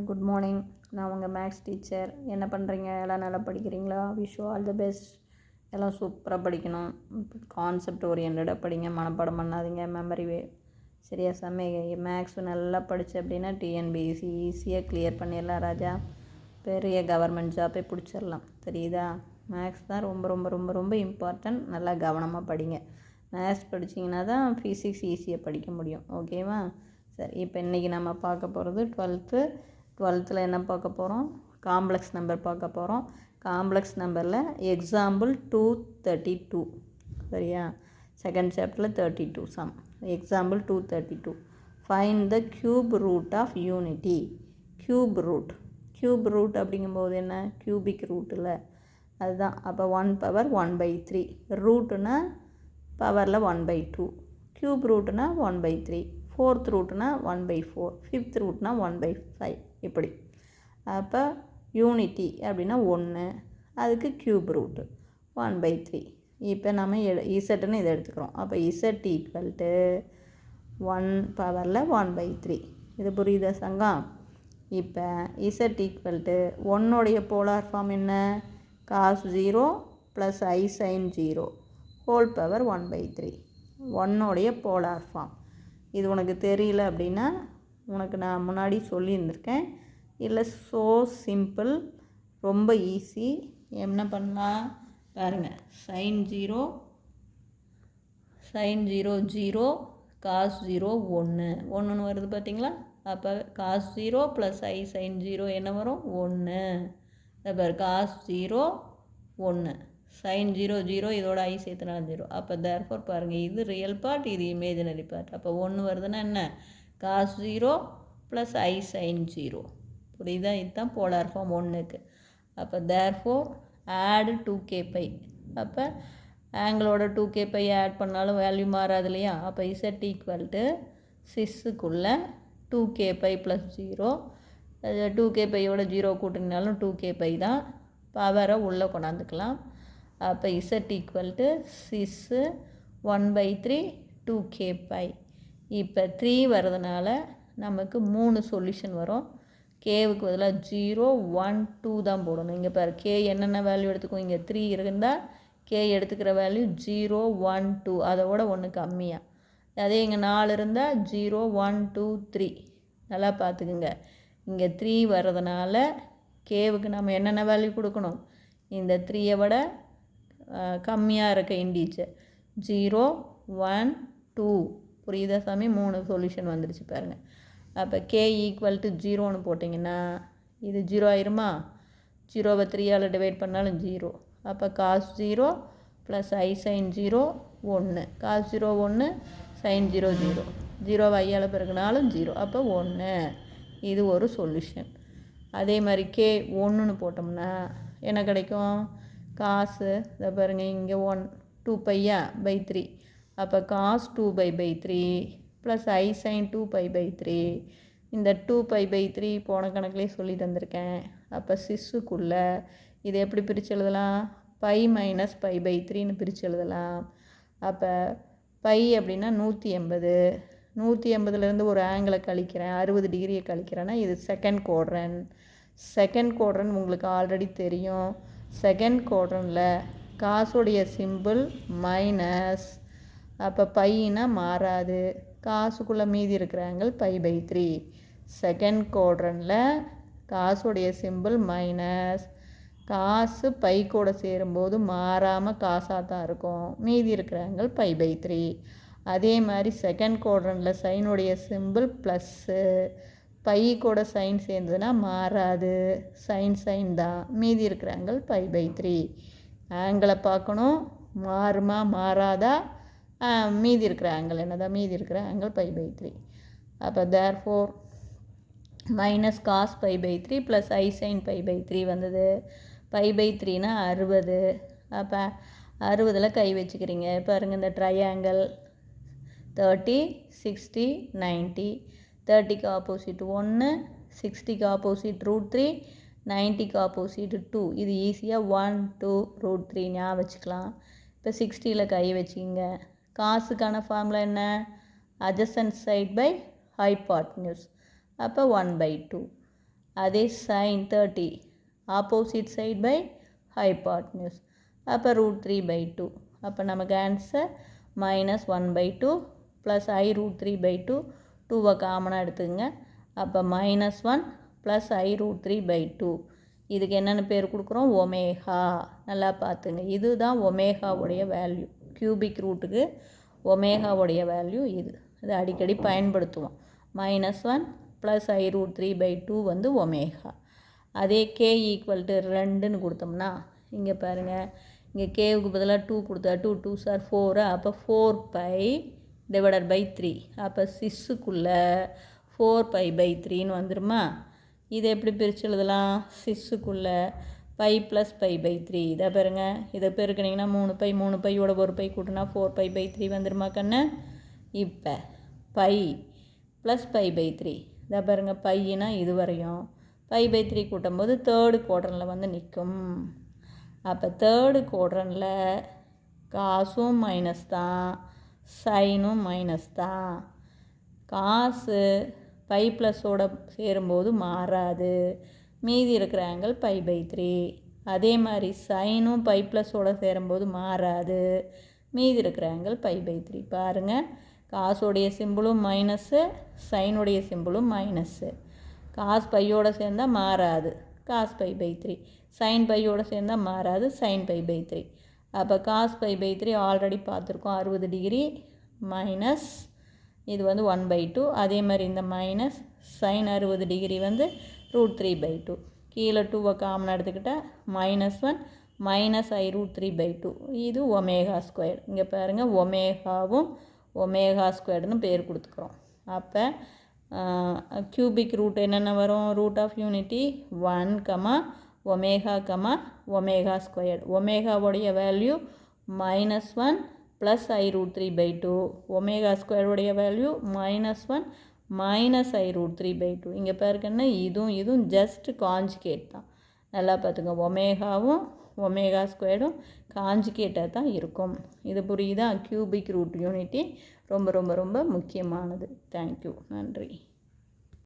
Good morning. நான் உங்கள் maths teacher. என்ன பண்ணுறீங்க? எல்லாம் நல்லா படிக்கிறீங்களா? Wish you all the best. எல்லாம் சூப்பராக படிக்கணும். கான்செப்ட் ஓரியன்டாக படிங்க, மனப்பாடம் பண்ணாதீங்க, மெமரி சரியா மேக்ஸ் நல்லா படித்து அப்படின்னா டிஎன்பிஎஸ்சி ஈஸியாக கிளியர் பண்ணிடலாம் ராஜா. பெரிய கவர்மெண்ட் ஜாப்பே பிடிச்சிடலாம். தெரியுதா? மேக்ஸ் தான் ரொம்ப ரொம்ப ரொம்ப ரொம்ப இம்பார்ட்டன்ட். நல்லா கவனமாக படிங்க. மேக்ஸ் படிச்சிங்கன்னா தான் ஃபிசிக்ஸ் ஈஸியாக படிக்க முடியும். ஓகேவா? சரி, இப்போ இன்றைக்கி நம்ம பார்க்க போகிறது டுவெல்த்தில் என்ன பார்க்க போகிறோம்? காம்ப்ளெக்ஸ் நம்பர் பார்க்க போகிறோம். காம்ப்ளெக்ஸ் நம்பரில் எக்ஸாம்பிள் 232. சரியா? செகண்ட் சாப்டரில் 32 sum. Example 232. Find the cube root of unity. Cube root அப்படிங்கும்போது என்ன? கியூபிக் ரூட்டில் அதுதான். அப்போ 1/1/3. ரூட்டுனா பவரில் 1/2. க்யூப் ரூட்னா 1/3. ஃபோர்த் ரூட்னா 1/4. ஃபிஃப்த் ரூட்னா 1/5. இப்படி. அப்போ யூனிட்டி அப்படின்னா 1, அதுக்கு க்யூப் ரூட்டு 1/3. இப்போ நம்ம இசட்டுன்னு இதை எடுத்துக்கிறோம். அப்போ இசட் ஈக்குவல் டு 1/1/3. இது புரியுதா சங்கம்? இப்போ இசட் ஈக்குவல் டு 1உடைய போலார் ஃபார்ம் என்ன? cos 0 + I sin 0 whole power 1/3. 1உடைய போலார் ஃபார்ம். இது உனக்கு தெரியல அப்படின்னா உனக்கு நான் முன்னாடி சொல்லியிருந்திருக்கேன். இல்லை, ஸோ சிம்பிள், ரொம்ப ஈஸி. என்ன பண்ணலாம் பாருங்கள். sin 0 0 cos 0 1 வருது பார்த்தீங்களா? அப்போ cos 0 + I sin 0 என்ன வரும்? 1. பாரு, cos 0 1, sin 0 0, இதோட ஐ சேர்த்துனா 0. அப்போ தேர்ஃபோர் பாருங்கள், இது ரியல் பார்ட், இது இமேஜினரி பார்ட். அப்போ 1 வருதுன்னா என்ன? cos 0 + I sin 0. புரியுதா? இதுதான் போலார் ஃபார்ம் 1க்கு. அப்போ தேர்ஃபோர் ஆட் 2kπ. அப்போ ஆங்கிளோட 2kπ ஆட் பண்ணாலும் வேல்யூ மாறாது இல்லையா? அப்போ இசட் ஈக்குவல் டு 6க்குள்ளே 2kπ + 0. 2kπயோட 0 கூட்டினாலும் 2kπ தான். பவரை உள்ளே கொண்டாந்துக்கலாம். அப்போ இசட் ஈக்குவல் டு 6 1/3 2kπ. இப்போ 3 வர்றதுனால நமக்கு 3 சொல்யூஷன் வரும். கேவுக்கு பதிலாக 0 1 2 தான் போடணும். இங்கே பாரு, கே என்னென்ன வேல்யூ எடுத்துக்கும்? இங்கே 3 இருந்தால் கே எடுத்துக்கிற வேல்யூ 0 1 2, அதோட 1 கம்மியாக. அதே இங்கே 4 இருந்தால் 0 1 2 3. நல்லா பார்த்துக்குங்க. இங்கே 3 வர்றதுனால கேவுக்கு நம்ம என்னென்ன வேல்யூ கொடுக்கணும்? இந்த 3ஐ விட கம்மியாக இருக்க இண்டீஜர் 0 1 2. புரியுதா சாமி? 3 சொல்யூஷன் வந்துடுச்சு பாருங்கள். அப்போ கே ஈக்குவல் டு 0ன்னு போட்டிங்கன்னா இது 0 ஆயிருமா? 0வை 3ஆல் டிவைட் பண்ணாலும் 0. அப்போ cos 0 + I sin 0 1. cos 0 1, sin 0 0. 0வை ஐயால் பிறகுனாலும் 0. அப்போ 1. இது ஒரு சொல்யூஷன். அதே மாதிரி கே 1ன்னு போட்டோம்னா என்ன கிடைக்கும்? காசு இதை பாருங்கள், இங்கே 1 2π/3. அப்போ cos 2π/3 + I sin 2π/3. இந்த 2π/3 போன கணக்கிலே சொல்லி தந்திருக்கேன். அப்போ 6க்குள்ளே இதை எப்படி பிரித்து எழுதலாம்? π - π/3ன்னு பிரித்து எழுதலாம். அப்போ பை அப்படின்னா 180. 180லேருந்து ஒரு ஆங்கிளை கழிக்கிறேன், 60 டிகிரியை கழிக்கிறேன்னா இது செகண்ட் குவாட்ரண்ட் உங்களுக்கு ஆல்ரெடி தெரியும். செகண்ட் குவாட்ரண்ட்டில் காசுடைய சிம்பிள் மைனஸ். அப்போ பையனா மாறாது. காசுக்குள்ளே மீதி இருக்கிற ஆங்கிள் π/3. செகண்ட் குவாட்ரண்ட்டில் காசுடைய சிம்பிள் மைனஸ். காசு பை கூட சேரும்போது மாறாமல் காசாக தான் இருக்கும். மீதி இருக்கிற ஆங்கிள் π/3. அதே மாதிரி செகண்ட் குவாட்ரண்ட்டில் சைனுடைய சிம்பிள் ப்ளஸ்ஸு. பை கூட சைன் சேர்ந்ததுன்னா மாறாது, சைன் தான். மீதி இருக்கிற ஆங்கிள் π/3. ஆங்கிளை பார்க்கணும், மாறுமா மாறாதா, மீதி இருக்கிற ஆங்கிள் என்னதான்? மீதி இருக்கிற ஆங்கிள் π/3. அப்போ therefore minus cos π/3 + I sin π/3 வந்தது. π/3னா 60. அப்போ 60ல் கை வச்சுக்கிறீங்க. பாருங்கள், இந்த ட்ரையாங்கிள் 30 60 90. 30க்கு ஆப்போசிட் 1, 60க்கு ஆப்போசிட் √3, 90க்கு ஆப்போசிட் 2. இது ஈஸியாக 1 2 √3 ஞாபகம் வச்சுக்கலாம். இப்போ 60ல் கை வச்சுக்கிங்க. காசுக்கான ஃபார்முலா என்ன? adjacent side by hypotenuse. அப்போ 1/2. அதே sin 30 opposite side by hypotenuse, அப்போ √3/2. அப்போ நமக்கு ஆன்சர் -1/2 ப்ளஸ் I√3/2. 2வை காமனாக எடுத்துக்கங்க. அப்போ -1 ப்ளஸ் I√3/2. இதுக்கு என்னென்னு பேர் கொடுக்குறோம்? ஒமேகா. நல்லா பார்த்துங்க, இதுதான் ஒமேகாவுடைய வேல்யூ. கியூபிக் ரூட்டுக்கு ஒமேகாவுடைய வேல்யூ இது. இதை அடிக்கடி பயன்படுத்துவோம். -1 ப்ளஸ் I√3/2 வந்து ஒமேகா. அதே k = 2ன்னு கொடுத்தோம்னா இங்கே பாருங்கள், இங்கே கேவுக்கு பதிலாக 2 கொடுத்தா 2 2s are 4. அப்போ 4π/3. அப்போ சிஸ்ஸுக்குள்ளே 4π/3ன்னு வந்துடுமா? இதை எப்படி பிரித்து எழுதலாம்? சிஸ்ஸுக்குள்ளே π + π/3. இதை பாருங்கள், இதை பெருக்கினீங்கன்னா 3π 3πயோட ஒரு பை கூட்டினா 4π/3 வந்துடுமா கண்ணு? இப்போ π + π/3. இதை பாருங்கள், பையினா இது வரையும், π/3 கூட்டும்போது தேர்டு குவாட்ரனில் வந்து நிற்கும். அப்போ தேர்டு குவாட்ரனில் காசும் மைனஸ் தான், சைனும் மைனஸ் தான். காசு பை ப்ளஸோட சேரும்போது மாறாது, மீதி இருக்கிற ஆங்கிள் π/3. அதே மாதிரி சைனும் பை ப்ளஸோட சேரும்போது மாறாது, மீதி இருக்கிற ஆங்கிள் π/3. பாருங்கள், காசோடைய சிம்பிளும் மைனஸ்ஸு, சைனுடைய சிம்பிளும் மைனஸ்ஸு. காஸ் பையோடு சேர்ந்தால் மாறாது, காஸ் π/3. சைன் பையோடு சேர்ந்தால் மாறாது, சைன் π/3. அப்போ காஸ் π/3 ஆல்ரெடி பார்த்துருக்கோம், 60 டிகிரி மைனஸ் இது வந்து 1/2. அதே மாதிரி இந்த மைனஸ் சைன் 60 டிகிரி வந்து √3/2. கீழே 2வை காமனாக எடுத்துக்கிட்டால் -1 மைனஸ் I√3/2. இது ω². இங்கே பாருங்கள், ஒமேகாவும் ω²ன்னு பேர் கொடுத்துக்கிறோம். அப்போ கியூபிக் ரூட் என்னென்ன வரும்? Root of unity 1, omega, ω². ஒமேகாவுடைய வேல்யூ -1 ப்ளஸ் I√3/2. ω²உடைய வேல்யூ -1 மைனஸ் I√3/2. இங்கே பாருங்கன்னா, இதுவும் ஜஸ்ட் காஞ்சுகேட் தான். நல்லா பார்த்துங்க, ஒமேகாவும் ω²ம் காஞ்சுகேட்டாக தான் இருக்கும். இது புரியுதா? கியூபிக் ரூட் யூனிட்டி ரொம்ப ரொம்ப ரொம்ப முக்கியமானது. தேங்க்யூ, நன்றி.